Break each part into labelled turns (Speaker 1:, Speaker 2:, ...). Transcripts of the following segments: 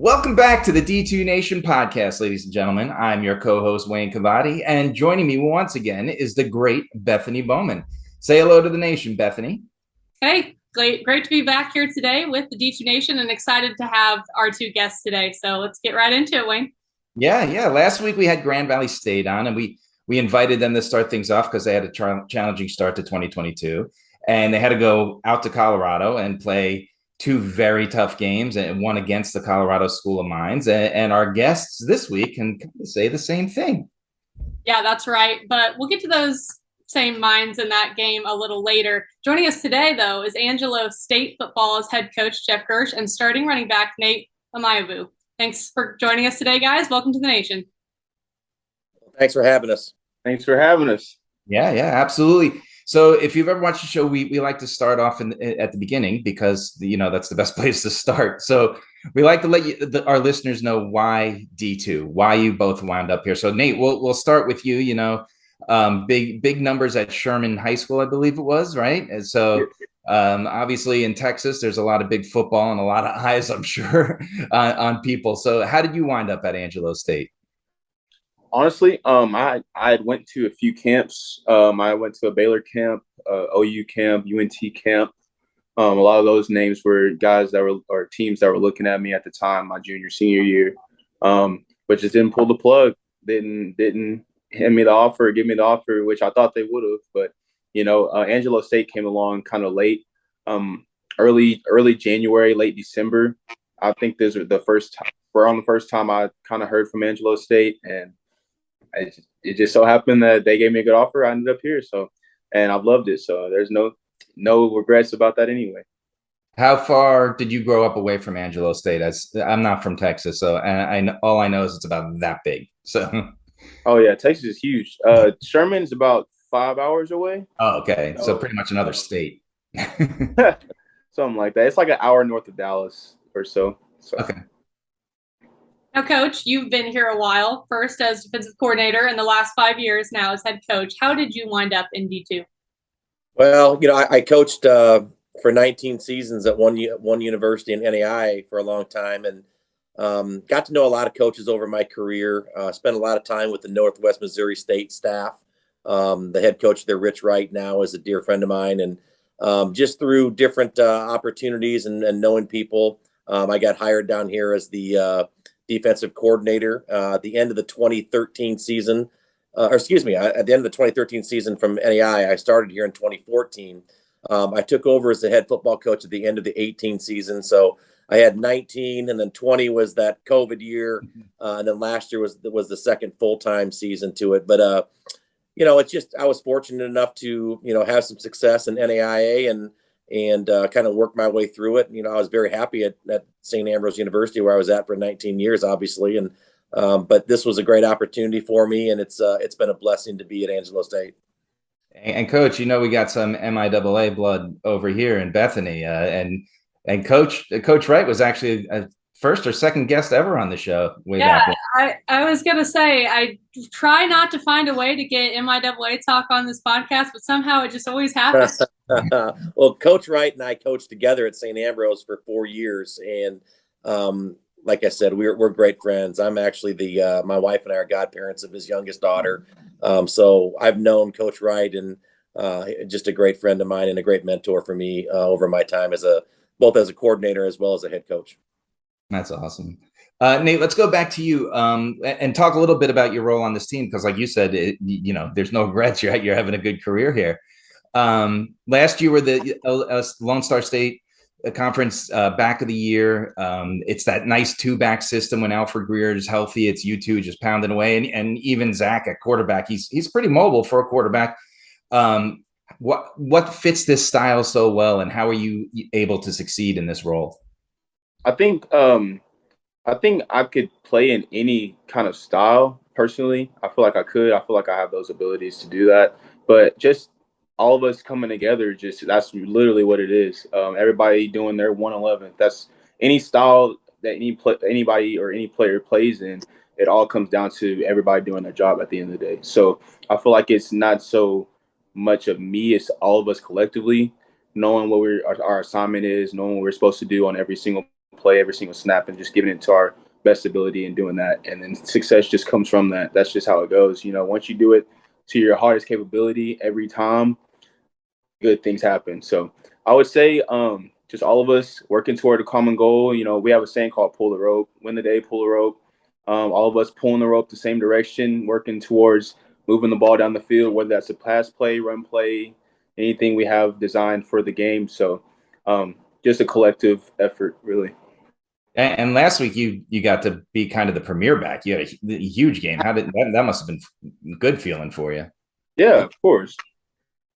Speaker 1: Welcome back to the DII Nation Podcast, ladies and gentlemen. I'm your co-host, Wayne Cavadi, and joining me once again is the great Bethany Bowman. Say hello to the nation, Bethany.
Speaker 2: Hey, great to be back here today with the DII Nation and excited to have our two guests today. So let's get right into it, Wayne.
Speaker 1: Yeah. Last week we had Grand Valley State on, and we invited them to start things off because they had a challenging start to 2022, and they had to go out to Colorado and play two very tough games, and one against the Colorado School of Mines. And our guests this week can say the same thing.
Speaker 2: Yeah, that's right. But we'll get to those same minds in that game a little later. Joining us today, though, is Angelo State football's head coach, Jeff Girsch, and starting running back, Nate Omayebu. Thanks for joining us today, guys. Welcome to the nation.
Speaker 3: Thanks for having us.
Speaker 4: Thanks for having us.
Speaker 1: Yeah, absolutely. So if you've ever watched the show, we like to start off at the beginning because, that's the best place to start. So we like to let our listeners know why D2, why you both wound up here. So Nate, we'll start with you, big numbers at Sherman High School, I believe it was, right? And so obviously in Texas, there's a lot of big football and a lot of eyes, I'm sure, on people. So how did you wind up at Angelo State?
Speaker 4: Honestly, I went to a few camps. I went to a Baylor camp, OU camp, UNT camp. A lot of those names were guys or teams that were looking at me at the time, my senior year, but just didn't pull the plug. Didn't hand me the offer, give me the offer, which I thought they would have. But Angelo State came along kind of late, early January, late December. I think this was the first time I kind of heard from Angelo State, and it just so happened that they gave me a good offer. I ended up here, and I've loved it. So there's no regrets about that anyway.
Speaker 1: How far did you grow up away from Angelo State? I'm not from Texas, so all I know is it's about that big. So,
Speaker 4: oh yeah, Texas is huge. Sherman's about 5 hours away.
Speaker 1: Oh, okay, so pretty much another state.
Speaker 4: Something like that. It's like an hour north of Dallas or so.
Speaker 1: Okay.
Speaker 2: Now, Coach, you've been here a while, first as defensive coordinator and the last 5 years now as head coach. How did you wind up in D2?
Speaker 3: Well, I coached for 19 seasons at one university in NAI for a long time, and got to know a lot of coaches over my career. Spent a lot of time with the Northwest Missouri State staff. The head coach there, Rich Wright, now is a dear friend of mine, and just through different opportunities and knowing people, I got hired down here as the defensive coordinator at the end of the 2013 season. At the end of the 2013 season from NAI, I started here in 2014. I took over as the head football coach at the end of the 18 season. So I had 19, and then 20 was that COVID year, and then last year was the second full-time season to it. But it's just I was fortunate enough to have some success in NAIA and kind of work my way through it. I was very happy at St. Ambrose University, where I was at for 19 years, obviously. And but this was a great opportunity for me, and it's been a blessing to be at Angelo State.
Speaker 1: And Coach, we got some MIAA blood over here in Bethany, and Coach Wright was actually a first or second guest ever on the show back
Speaker 2: then. I was going to say, I try not to find a way to get MIAA talk on this podcast, but somehow it just always happens.
Speaker 3: Well, Coach Wright and I coached together at St. Ambrose for 4 years. And like I said, we're great friends. I'm actually my wife and I are godparents of his youngest daughter. So I've known Coach Wright, and just a great friend of mine and a great mentor for me over my time both as a coordinator as well as a head coach.
Speaker 1: That's awesome. Nate, let's go back to you and talk a little bit about your role on this team, because like you said, there's no regrets. You're having a good career here. Last year were the Lone Star State Conference back of the year. It's that nice two-back system. When Alfred Greer is healthy, it's you two just pounding away, and even Zach at quarterback. He's pretty mobile for a quarterback. What fits this style so well, and how are you able to succeed in this role?
Speaker 4: I think I could play in any kind of style. Personally, I feel like I could. I feel like I have those abilities to do that. But just all of us coming together, that's literally what it is. Everybody doing their 111. That's any style that anybody or any player plays in. It all comes down to everybody doing their job at the end of the day. So I feel like it's not so much of me; it's all of us collectively knowing what our assignment is, knowing what we're supposed to do on every single play, every single snap, and just giving it to our best ability in doing that. And then success just comes from that. That's just how it goes. Once you do it to your hardest capability every time, good things happen. So I would say just all of us working toward a common goal. We have a saying called pull the rope, win the day, pull the rope. All of us pulling the rope the same direction, working towards moving the ball down the field, whether that's a pass play, run play, anything we have designed for the game. So just a collective effort, really.
Speaker 1: And last week you got to be kind of the premier back. You had a huge game. How did that must have been good feeling for you?
Speaker 4: Yeah, of course.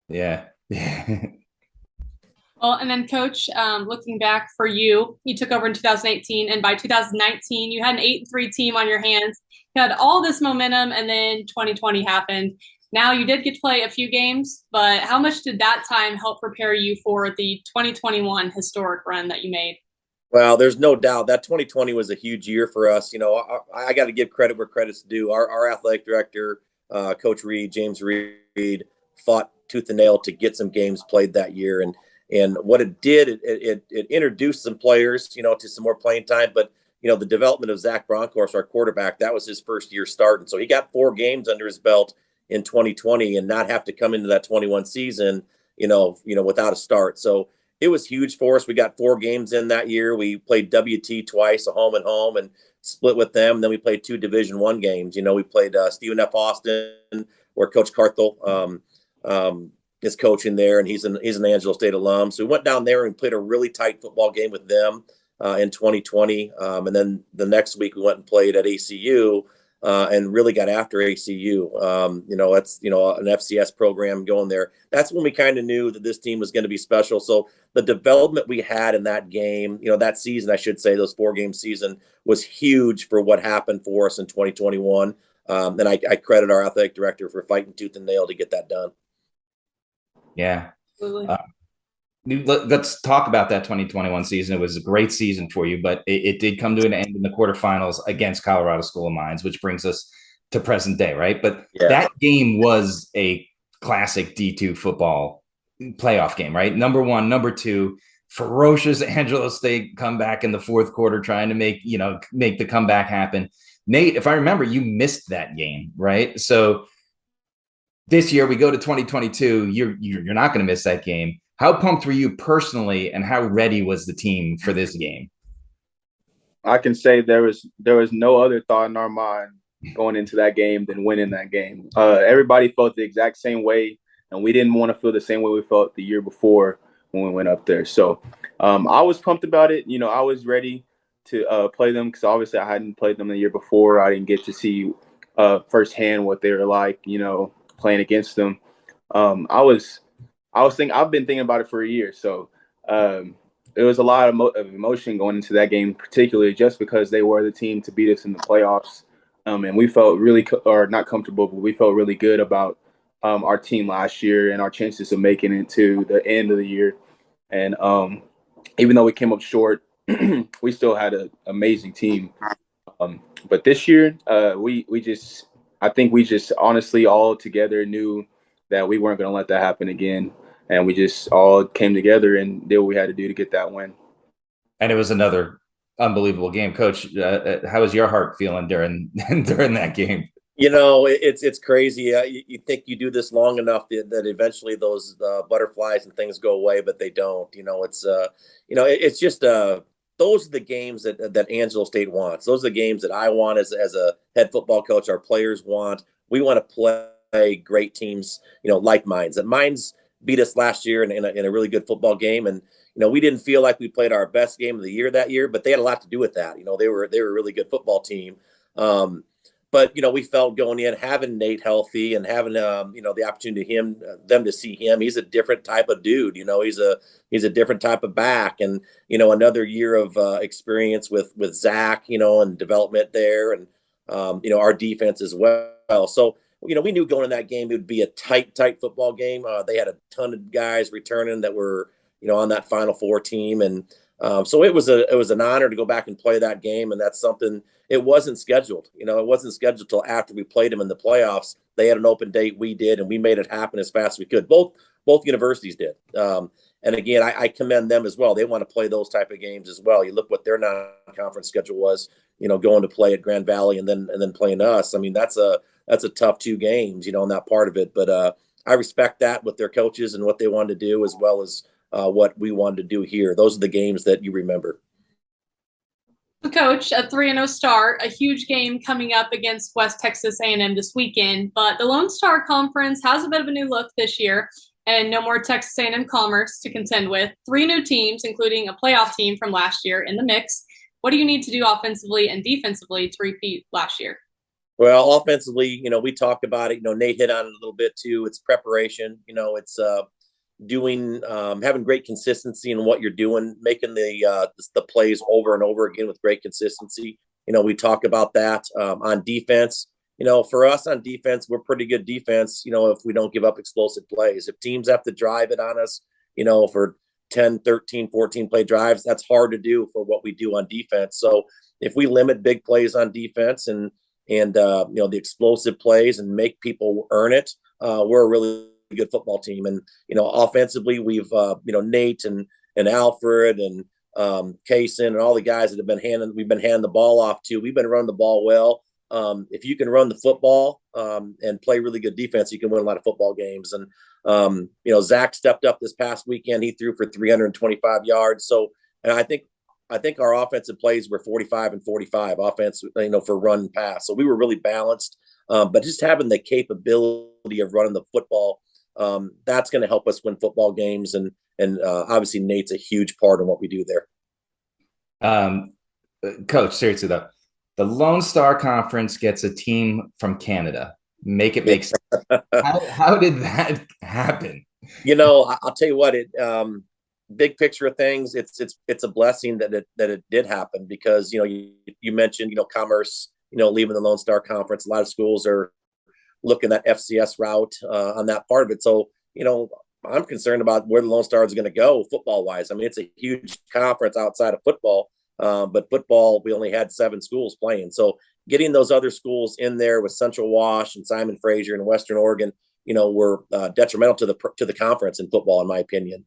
Speaker 1: Yeah.
Speaker 2: Well, and then Coach, looking back for you took over in 2018, and by 2019, you had an 8-3 team on your hands. You had all this momentum, and then 2020 happened. Now you did get to play a few games, but how much did that time help prepare you for the 2021 historic run that you made?
Speaker 3: Well, there's no doubt that 2020 was a huge year for us. I got to give credit where credit's due. Our athletic director, Coach Reed, James Reed, fought tooth and nail to get some games played that year. And what it did, it introduced some players, to some more playing time. But, the development of Zach Bronkhorst, our quarterback, that was his first year starting. So he got 4 games under his belt in 2020 and not have to come into that 21 season, without a start. So it was huge for us. We got 4 games in that year. We played WT twice, a home and home, and split with them. And then we played 2 Division I games. We played Stephen F. Austin, where Coach Carthel is coaching there, and he's an Angelo State alum. So we went down there and played a really tight football game with them in 2020. And then the next week we went and played at ACU and really got after ACU. That's, an FCS program going there. That's when we kind of knew that this team was going to be special. So the development we had in that game, that season, I should say, those 4-game season was huge for what happened for us in 2021. And I credit our athletic director for fighting tooth and nail to get that done.
Speaker 1: Yeah. Let's talk about that 2021 season. It was a great season for you, but it did come to an end in the quarterfinals against Colorado School of Mines, which brings us to present day, right? But that game was a classic D2 football playoff game, right? Number 1, number 2, ferocious Angelo State comeback in the fourth quarter, trying to make the comeback happen. Nate, if I remember, you missed that game, right? So this year we go to 2022. You're not going to miss that game. How pumped were you personally, and how ready was the team for this game?
Speaker 4: I can say there was no other thought in our mind going into that game than winning that game. Everybody felt the exact same way, and we didn't want to feel the same way we felt the year before when we went up there. So I was pumped about it. I was ready to play them because obviously I hadn't played them the year before. I didn't get to see firsthand what they were like, playing against them. I've been thinking about it for a year. So it was a lot of emotion going into that game, particularly just because they were the team to beat us in the playoffs. And we felt really, or not comfortable, but we felt really good about our team last year and our chances of making it to the end of the year. And even though we came up short, we still had an amazing team. But this year, I think we just honestly all together knew that we weren't going to let that happen again. And we just all came together and did what we had to do to get that win.
Speaker 1: And it was another unbelievable game. Coach, how was your heart feeling during that game?
Speaker 3: It's crazy. You think you do this long enough that eventually those butterflies and things go away, but they don't. It's just those are the games that Angelo State wants. Those are the games that I want as a head football coach. Our players want. We want to play great teams, like Mines. And Mines beat us last year in a really good football game, and we didn't feel like we played our best game of the year that year, but they had a lot to do with that. They were a really good football team. But we felt going in, having Nate healthy and having the opportunity them to see him. He's a different type of dude. He's a different type of back, and another year of experience with Zach, and development there, and our defense as well. So we knew going in that game it would be a tight football game. They had a ton of guys returning that were on that Final Four team, and so it was an honor to go back and play that game. And that's something. It wasn't scheduled. It wasn't scheduled till after we played them in the playoffs. They had an open date, we did, and we made it happen as fast as we could. Both universities did. And again, I commend them as well. They want to play those type of games as well. You look what their non-conference schedule was, going to play at Grand Valley and then playing us. I mean, that's a tough 2 games, in that part of it. But I respect that with their coaches and what they wanted to do, as well as what we wanted to do here. Those are the games that you remember.
Speaker 2: Coach, a 3-0 start, a huge game coming up against West Texas A&M this weekend, but the Lone Star Conference has a bit of a new look this year, and no more Texas A&M Commerce to contend with. 3 new teams, including a playoff team from last year, in the mix. What do you need to do offensively and defensively to repeat last year?
Speaker 3: Well, offensively, we talked about it. Nate hit on it a little bit too. It's preparation. It's having great consistency in what you're doing, making the plays over and over again with great consistency. We talk about that on defense. For us on defense, we're pretty good defense, if we don't give up explosive plays. If teams have to drive it on us, for 10, 13, 14 play drives, that's hard to do for what we do on defense. So if we limit big plays on defense and the explosive plays and make people earn it, we're a really good football team. And offensively, we've Nate and Alfred and Kaysen and all the guys that we've been handing the ball off to. We've been running the ball well. If you can run the football and play really good defense, you can win a lot of football games. And Zach stepped up this past weekend. He threw for 325 yards. So, and I think our offensive plays were 45 and 45 offense, for run and pass. So we were really balanced. But just having the capability of running the football, that's going to help us win football games. And obviously Nate's a huge part of what we do there.
Speaker 1: Coach, seriously though, the Lone Star Conference gets a team from Canada. Make it make sense. How did that happen?
Speaker 3: I'll tell you what, big picture of things, it's a blessing that it did happen, because, you mentioned, Commerce, leaving the Lone Star Conference. A lot of schools are looking at FCS route on that part of it. So, I'm concerned about where the Lone Stars are going to go football wise. I mean, it's a huge conference outside of football, but football, we only had 7 schools playing. So getting those other schools in there with Central Wash and Simon Fraser and Western Oregon, were detrimental to the conference in football, in my opinion.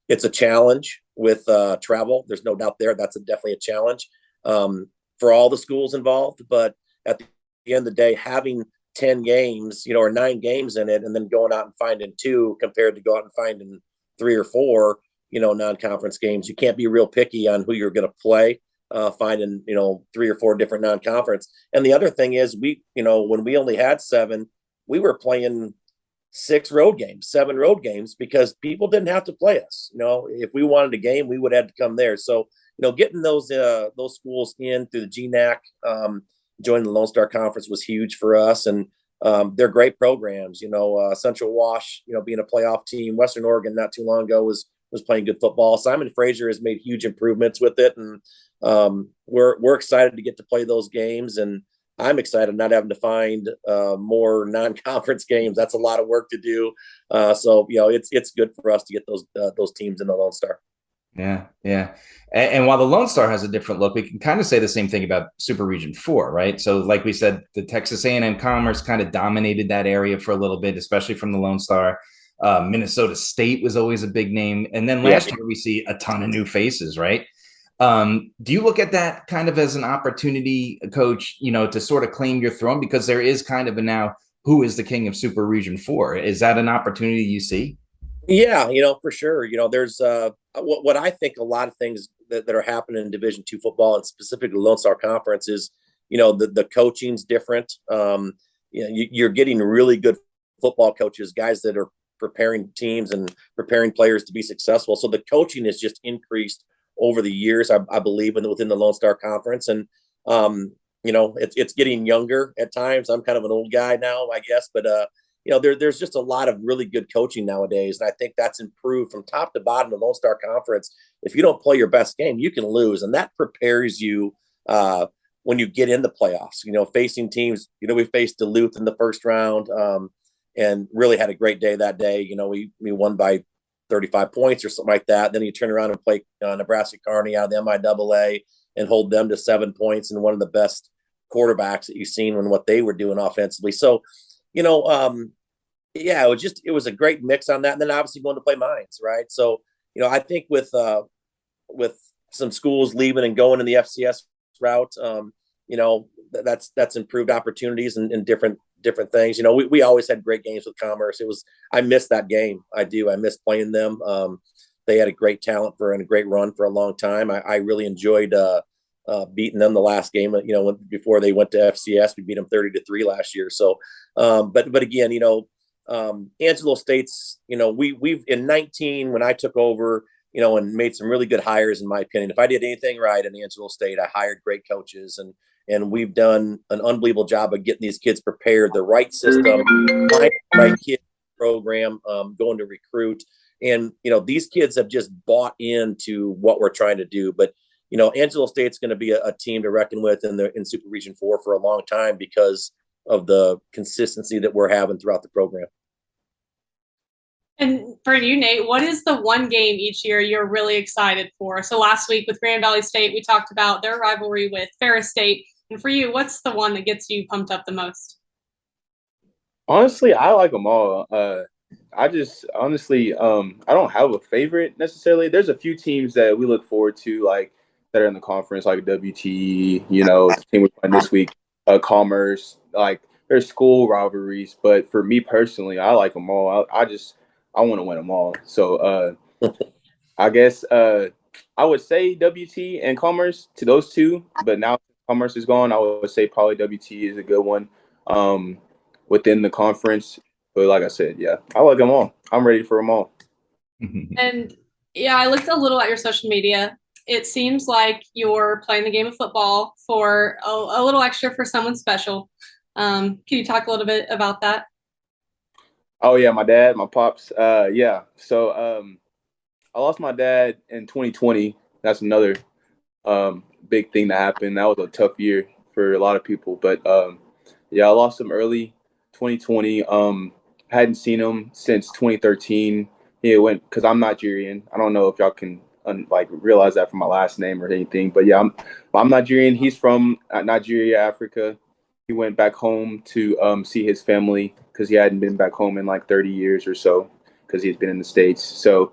Speaker 3: It's a challenge with travel. There's no doubt there. That's definitely a challenge for all the schools involved. But at the end of the day, having 10 games, or 9 games in it, and then going out and finding 2 compared to go out and finding 3 or 4, non-conference games. You can't be real picky on who you're going to play, finding, 3 or 4 different non-conference. And the other thing is when we only had 7, we were playing 7 road games, because people didn't have to play us. If we wanted a game, we would have to come there. So, getting those schools in through the GNAC, joining the Lone Star Conference was huge for us. And they're great programs. Central Wash, being a playoff team. Western Oregon not too long ago was playing good football. Simon Fraser has made huge improvements with it. And we're excited to get to play those games. And I'm excited not having to find more non-conference games. That's a lot of work to do. So it's good for us to get those teams in the Lone Star.
Speaker 1: Yeah. And while the Lone Star has a different look, we can kind of say the same thing about Super Region 4, right? So like we said, the Texas A&M Commerce kind of dominated that area for a little bit, especially from the Lone Star. Minnesota State was always a big name. And then last year we see a ton of new faces, right? Do you look at that kind of as an opportunity, Coach, to sort of claim your throne? Because there is kind of a now, who is the king of Super Region 4? Is that an opportunity you see?
Speaker 3: Yeah, for sure. There's what I think a lot of things that are happening in Division II football, and specifically Lone Star Conference, is, the coaching's different. You're getting really good football coaches, guys that are preparing teams and preparing players to be successful. So the coaching has just increased over the years, I believe, within the Lone Star Conference. And, it's getting younger at times. I'm kind of an old guy now, I guess, but, there's just a lot of really good coaching nowadays. And I think that's improved from top to bottom of the Lone Star Conference. If you don't play your best game, you can lose. And that prepares you when you get in the playoffs, facing teams. We faced Duluth in the first round and really had a great day that day. We won by 35 points or something like that. Then you turn around and play Nebraska Kearney out of the MIAA and hold them to 7 points, and one of the best quarterbacks that you've seen when what they were doing offensively. So, yeah, it was a great mix on that. And then obviously going to play mines, right? So, I think with some schools leaving and going in the FCS route, that's improved opportunities and different things. We always had great games with Commerce. I miss that game. I do. I miss playing them. They had a great talent and a great run for a long time. I really enjoyed beating them the last game. Before they went to FCS, we beat them 30-3 last year. So, but again, Angelo State's, we've in 19 when I took over, and made some really good hires, in my opinion. If I did anything right in Angelo State, I hired great coaches, and we've done an unbelievable job of getting these kids prepared, the right system, right kid program, going to recruit. And, these kids have just bought into what we're trying to do. But, Angelo State's going to be a team to reckon with in Super Region 4 for a long time because of the consistency that we're having throughout the program.
Speaker 2: And for you, Nate, what is the one game each year you're really excited for? So last week with Grand Valley State, we talked about their rivalry with Ferris State. And for you, what's the one that gets you pumped up the most?
Speaker 4: Honestly, I like them all. I just honestly, I don't have a favorite necessarily. There's a few teams that we look forward to, like that are in the conference, like WT, the team we're playing this week, Commerce. Like there's school rivalries, but for me personally, I like them all. I want to win them all. So I guess I would say WT and Commerce to those two, but now Commerce is gone, I would say probably WT is a good one within the conference. But like I said, yeah, I like them all. I'm ready for them all.
Speaker 2: And yeah, I looked a little at your social media. It seems like you're playing the game of football for a little extra for someone special. Can you talk a little bit about that?
Speaker 4: Oh yeah, my dad, my pops. Yeah. So I lost my dad in 2020. That's another big thing that happened. That was a tough year for a lot of people. But yeah, I lost him early 2020. Hadn't seen him since 2013. He went because I'm Nigerian. I don't know if y'all can realize that from my last name or anything. But yeah, I'm Nigerian. He's from Nigeria, Africa. He went back home to see his family because he hadn't been back home in like 30 years or so because he's been in the States. So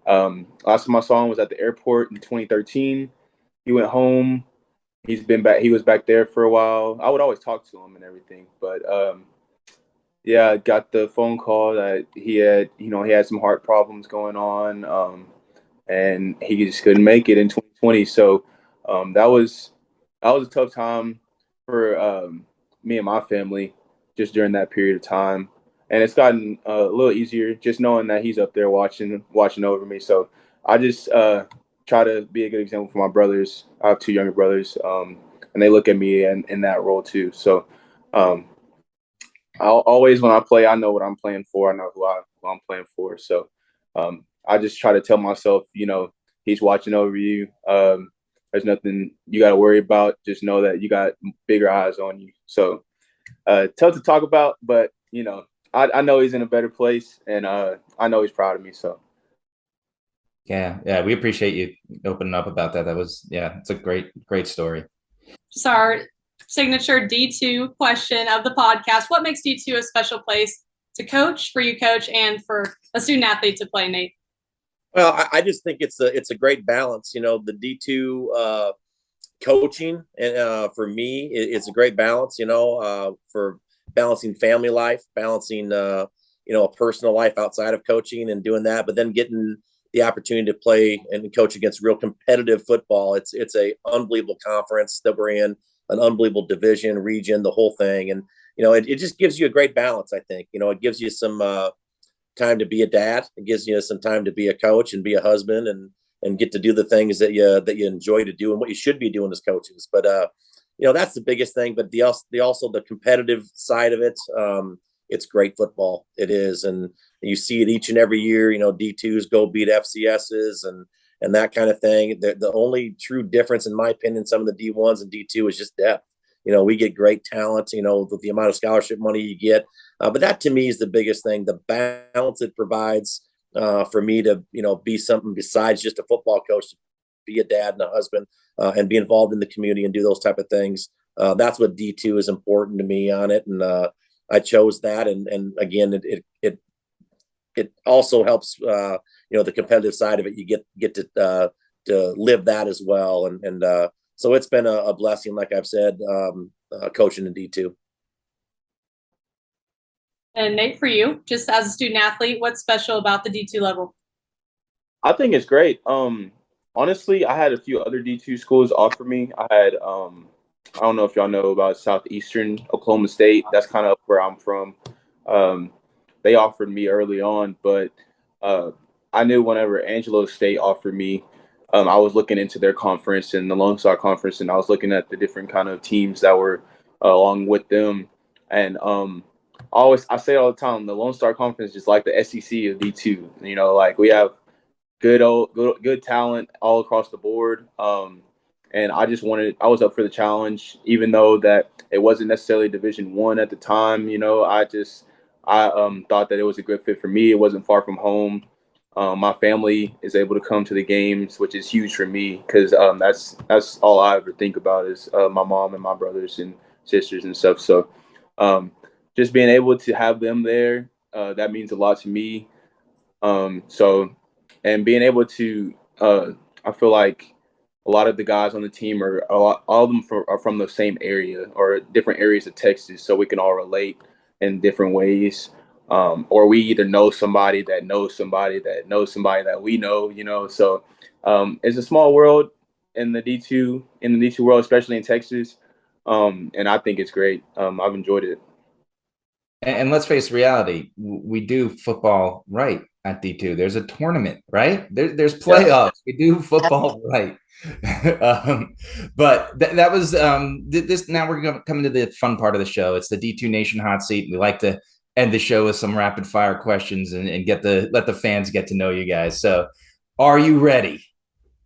Speaker 4: last time I saw him was at the airport in 2013. He went home. He's been back. He was back there for a while. I would always talk to him and everything. But yeah, I got the phone call that he had some heart problems going on, and he just couldn't make it in 2020. So that was a tough time for me and my family just during that period of time. And it's gotten a little easier just knowing that he's up there watching over me. So I just try to be a good example for my brothers. I have two younger brothers, and they look at me in that role too. So I'll always, when I play, I know what I'm playing for. I know who I'm playing for. So I just try to tell myself, he's watching over you. There's nothing you got to worry about. Just know that you got bigger eyes on you. So tough to talk about, but I know he's in a better place, and I know he's proud of me. So
Speaker 1: yeah, we appreciate you opening up about that. That was it's a great story.
Speaker 2: Just our signature D2 question of the podcast: what makes D2 a special place to coach, for you, coach, and for a student athlete to play, Nate?
Speaker 3: Well, I just think it's a great balance. The D2 coaching, and for me, it's a great balance. For balancing family life, balancing a personal life outside of coaching and doing that, but then getting the opportunity to play and coach against real competitive football. It's a unbelievable conference that we're in, an unbelievable division, region, the whole thing, and it just gives you a great balance. I think it gives you some time to be a dad. It gives you some time to be a coach and be a husband and get to do the things that you enjoy to do and what you should be doing as coaches. But that's the biggest thing. But also the competitive side of it. It's great football. It is, and you see it each and every year. D2s go beat FCSs and that kind of thing. The only true difference, in my opinion, some of the D1s and D2 is just depth. We get great talent, with the amount of scholarship money you get. But that to me is the biggest thing, the balance it provides for me to, be something besides just a football coach, to be a dad and a husband and be involved in the community and do those type of things. That's what D2 is important to me on it. And I chose that. And again, it also helps, the competitive side of it. You get to live that as well. And so it's been a blessing, like I've said, coaching in D2.
Speaker 2: And Nate, for you, just as a student athlete, what's special about the D2 level?
Speaker 4: I think it's great. Honestly, I had a few other D2 schools offer me. I had, I don't know if y'all know about Southeastern Oklahoma State. That's kind of where I'm from. They offered me early on, but I knew whenever Angelo State offered me, I was looking into their conference and the Lone Star Conference, and I was looking at the different kind of teams that were along with them. And I say all the time, the Lone Star Conference is like the SEC of D2. Like we have good talent all across the board. And I was up for the challenge, even though that it wasn't necessarily Division I at the time. I thought that it was a good fit for me. It wasn't far from home. My family is able to come to the games, which is huge for me because that's all I ever think about is my mom and my brothers and sisters and stuff. So just being able to have them there, that means a lot to me. And being able to, I feel like a lot of the guys on the team all of them are from the same area or different areas of Texas, so we can all relate in different ways. Or we either know somebody that knows somebody that knows somebody that we know. So it's a small world in the D2 world, especially in Texas. And I think it's great. I've enjoyed it.
Speaker 1: And let's face reality, we do football right at D2. There's a tournament, right? There's playoffs. We do football right. But that was this. Now we're going to come into the fun part of the show. It's the D2 Nation hot seat. We like to end the show with some rapid fire questions and let the fans get to know you guys. So are you ready?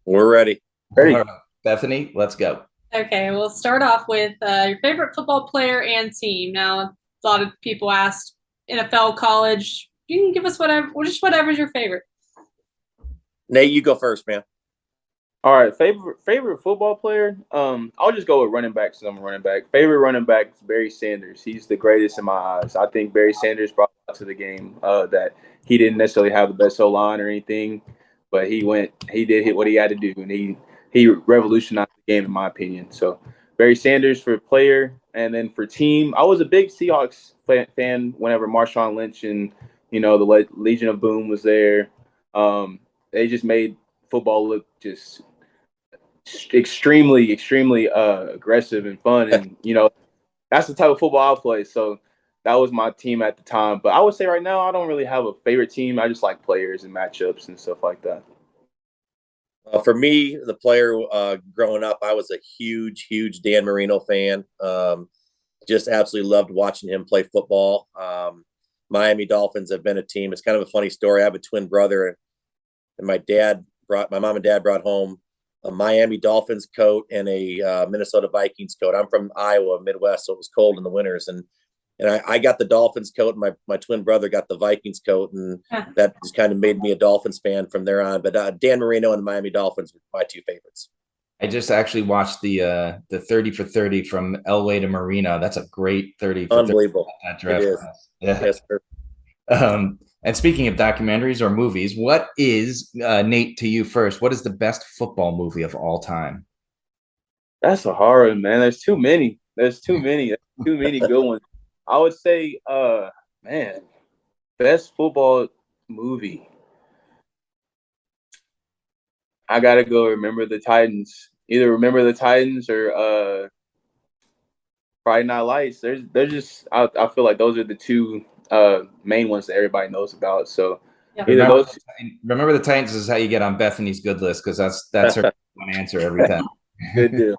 Speaker 3: We're ready.
Speaker 4: Ready.
Speaker 1: Right. Bethany, let's go.
Speaker 2: Okay, we'll start off with your favorite football player and team. Now, a lot of people asked NFL, college. You can give us whatever's your favorite.
Speaker 3: Nate, you go first, man.
Speaker 4: All right, favorite football player. I'll just go with running back since I'm a running back. Favorite running back is Barry Sanders. He's the greatest in my eyes. I think Barry Sanders brought to the game that he didn't necessarily have the best O-line or anything, but he did hit what he had to do, and he revolutionized the game in my opinion. So Barry Sanders for player, and then for team, I was a big Seahawks fan whenever Marshawn Lynch and the Legion of Boom was there. They just made football look just extremely aggressive and fun, and that's the type of football I play. So that was my team at the time. But I would say right now I don't really have a favorite team. I just like players and matchups and stuff like that.
Speaker 3: For me, the player growing up, I was a huge Dan Marino fan. Just absolutely loved watching him play football. Miami Dolphins have been a team. It's kind of a funny story. I have a twin brother, and my mom and dad brought home a Miami Dolphins coat and a Minnesota Vikings coat. I'm from Iowa, Midwest, so it was cold in the winters. And I got the Dolphins coat, and my twin brother got the Vikings coat, and that just kind of made me a Dolphins fan from there on. But Dan Marino and the Miami Dolphins were my two favorites.
Speaker 1: I just actually watched the 30 for 30 from Elway to Marino. That's a great 30 for
Speaker 3: Unbelievable.
Speaker 1: 30
Speaker 3: It is.
Speaker 1: Yeah.
Speaker 3: Yes, sir.
Speaker 1: And speaking of documentaries or movies, what is, Nate, to you first, what is the best football movie of all time?
Speaker 4: That's a hard one, man. There's too many. There's too many good ones. I would say, best football movie. I gotta go Remember the Titans. Either Remember the Titans or Friday Night Lights. They're just I feel like those are the two main ones that everybody knows about. So
Speaker 1: Remember the Titans is how you get on Bethany's good list, because that's her one answer every time.
Speaker 4: Good deal.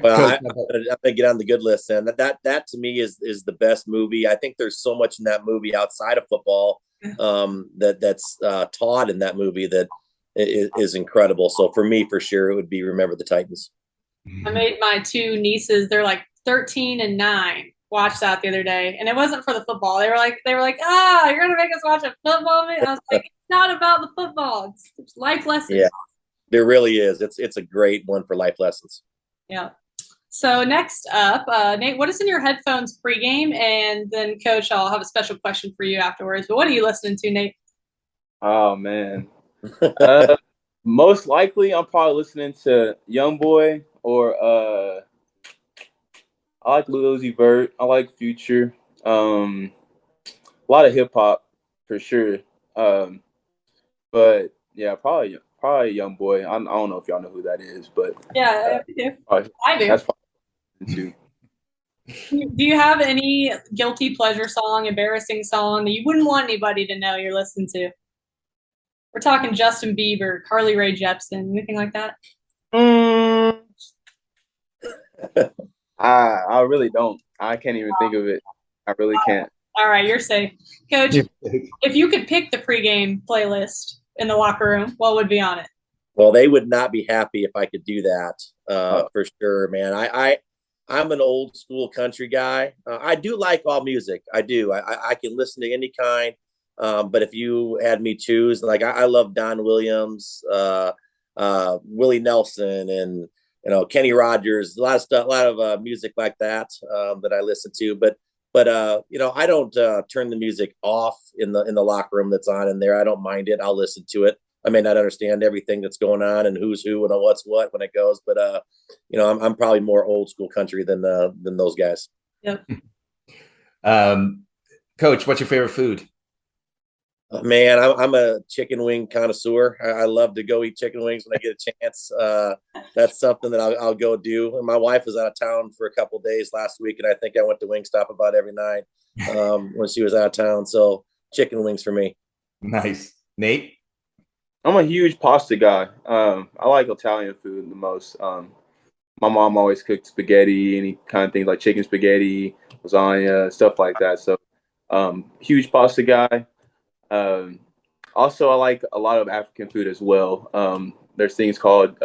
Speaker 3: Well, I'm gonna get on the good list, and that to me is the best movie. I think there's so much in that movie outside of football that's taught in that movie that is incredible. So for me, for sure, it would be Remember the Titans.
Speaker 2: I made my two nieces, they're like 13 and 9, watch that the other day, and it wasn't for the football. They were like, you're gonna make us watch a football movie? I was like, it's not about the football. It's life lessons.
Speaker 3: Yeah, there really is. It's a great one for life lessons.
Speaker 2: Yeah. So next up, Nate, what is in your headphones pregame? And then, Coach, I'll have a special question for you afterwards. But what are you listening to, Nate?
Speaker 4: Oh man. Most likely, I'm probably listening to YoungBoy or I like Lil Uzi Vert. I like Future. A lot of hip hop for sure. But yeah, probably YoungBoy. I don't know if y'all know who that is, but
Speaker 2: Yeah, I do. I do.
Speaker 4: That's probably too.
Speaker 2: Do you have any guilty pleasure song, embarrassing song that you wouldn't want anybody to know you're listening to? We're talking Justin Bieber, Carly Rae Jepsen, anything like that?
Speaker 4: I really don't. I can't even think of it. I really can't.
Speaker 2: All right, you're safe. Coach, if you could pick the pregame playlist in the locker room, what would be on it?
Speaker 3: Well, they would not be happy if I could do that, for sure, man. I'm an old school country guy. I do like all music. I do. I can listen to any kind. But if you had me choose, like I love Don Williams, Willie Nelson, and Kenny Rogers, a lot of stuff, a lot of music like that that I listen to. But I don't turn the music off in the locker room that's on in there. I don't mind it. I'll listen to it. I may not understand everything that's going on and who's who and what's what when it goes, but I'm probably more old school country than those guys.
Speaker 2: Yep.
Speaker 3: Coach, what's your favorite food? Man, I'm a chicken wing connoisseur. I love to go eat chicken wings when I get a chance. That's something that I'll go do. And my wife was out of town for a couple of days last week, and I think I went to Wingstop about every night when she was out of town. So chicken wings for me.
Speaker 1: Nice. Nate?
Speaker 4: I'm a huge pasta guy. I like Italian food the most. My mom always cooked spaghetti, any kind of things like chicken spaghetti, lasagna, stuff like that. So huge pasta guy. Also, I like a lot of African food as well. There's things called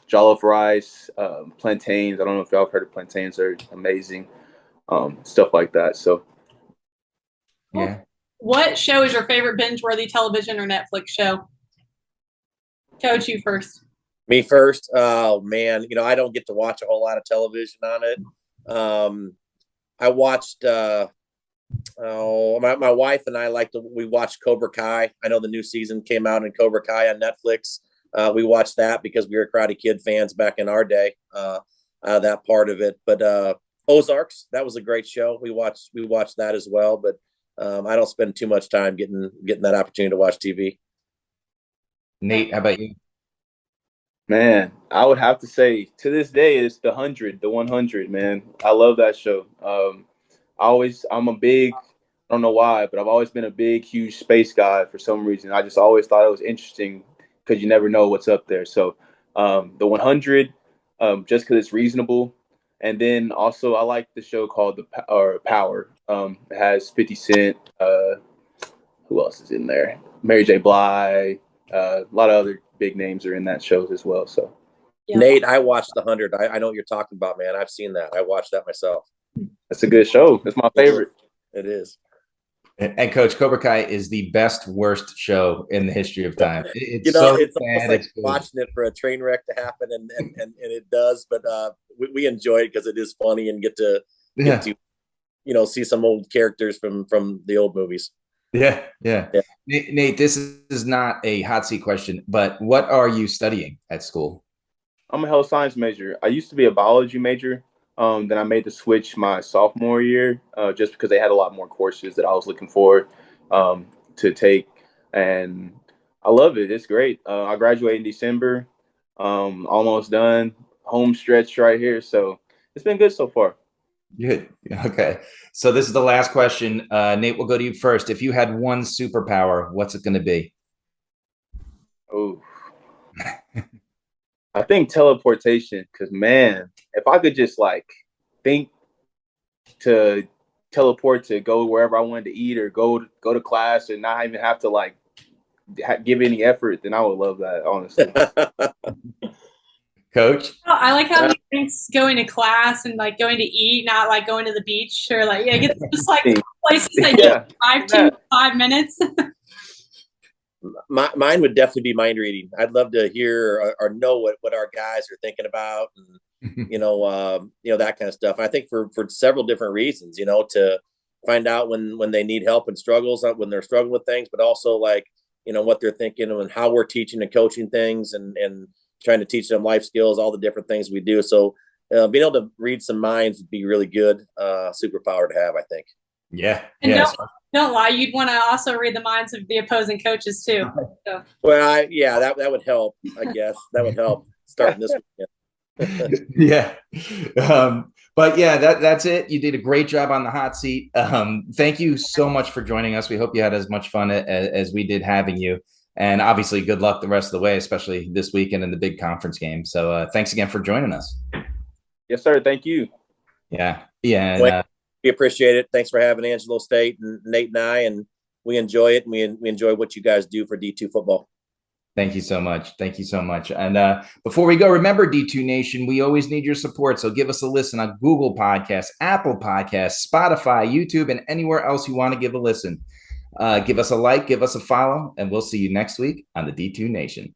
Speaker 4: jollof rice, plantains. I don't know if y'all have heard of plantains. They're amazing. Stuff like that. So,
Speaker 1: yeah.
Speaker 2: What show is your favorite binge-worthy television or Netflix show? Coach, you first.
Speaker 3: Me first. Oh man, I don't get to watch a whole lot of television on it. I watched. My wife and I we watched Cobra Kai. I know the new season came out in Cobra Kai on Netflix. We watched that because we were Karate Kid fans back in our day. That part of it, but Ozarks, that was a great show. We watched that as well. But I don't spend too much time getting that opportunity to watch TV.
Speaker 1: Nate, how about you?
Speaker 4: Man, I would have to say to this day it's the 100, man. I love that show. I'm a big, I don't know why, but I've always been a big, huge space guy for some reason. I just always thought it was interesting because you never know what's up there. So the 100, just because it's reasonable. And then also I like the show called Power. It has 50 Cent. Who else is in there? Mary J. Blige. A lot of other big names are in that show as well. So,
Speaker 3: yeah. Nate, I watched the 100. I know what you're talking about, man. I've seen that. I watched that myself.
Speaker 4: That's a good show. That's my favorite.
Speaker 3: It is.
Speaker 1: And Coach, Cobra Kai is the worst show in the history of time. It's
Speaker 3: it's almost like watching it for a train wreck to happen, and it does. But we enjoy it because it is funny and get to see some old characters from the old movies.
Speaker 1: Yeah. Nate, this is not a hot seat question, but what are you studying at school?
Speaker 4: I'm a health science major. I used to be a biology major. Then I made the switch my sophomore year just because they had a lot more courses that I was looking for to take. And I love it. It's great. I graduated in December, almost done, home stretch right here. So it's been good so far.
Speaker 1: Good. Okay. So this is the last question. Nate, we'll go to you first. If you had one superpower, what's it going to be?
Speaker 4: Oh, I think teleportation, because man, if I could just think to teleport to go wherever I wanted to eat or go to class and not even have to give any effort, then I would love that, honestly.
Speaker 1: Coach?
Speaker 2: I like how he thinks going to class and going to eat, not going to the beach or get just places that you drive to 5 minutes.
Speaker 3: Mine would definitely be mind reading. I'd love to hear or know what our guys are thinking about, that kind of stuff. I think for several different reasons, to find out when they need help and struggles, when they're struggling with things, but also like, what they're thinking and how we're teaching and coaching things and trying to teach them life skills, all the different things we do. So being able to read some minds would be really good superpower to have, I think.
Speaker 1: Yeah.
Speaker 2: And
Speaker 1: yeah.
Speaker 2: Don't lie. You'd want to also read the minds of the opposing coaches too. So.
Speaker 3: Well, that would help. I guess that would help starting this weekend.
Speaker 1: Yeah. But yeah, that's it. You did a great job on the hot seat. Thank you so much for joining us. We hope you had as much fun as we did having you. And obviously, good luck the rest of the way, especially this weekend in the big conference game. So thanks again for joining us.
Speaker 4: Yes, sir. Thank you.
Speaker 1: Yeah. Yeah.
Speaker 3: We appreciate it. Thanks for having Angelo State and Nate and I, and we enjoy it. And we enjoy what you guys do for D2 football.
Speaker 1: Thank you so much. Thank you so much. And before we go, remember, D2 Nation, we always need your support. So give us a listen on Google Podcasts, Apple Podcasts, Spotify, YouTube, and anywhere else you want to give a listen. Give us a like, give us a follow, and we'll see you next week on the D2 Nation.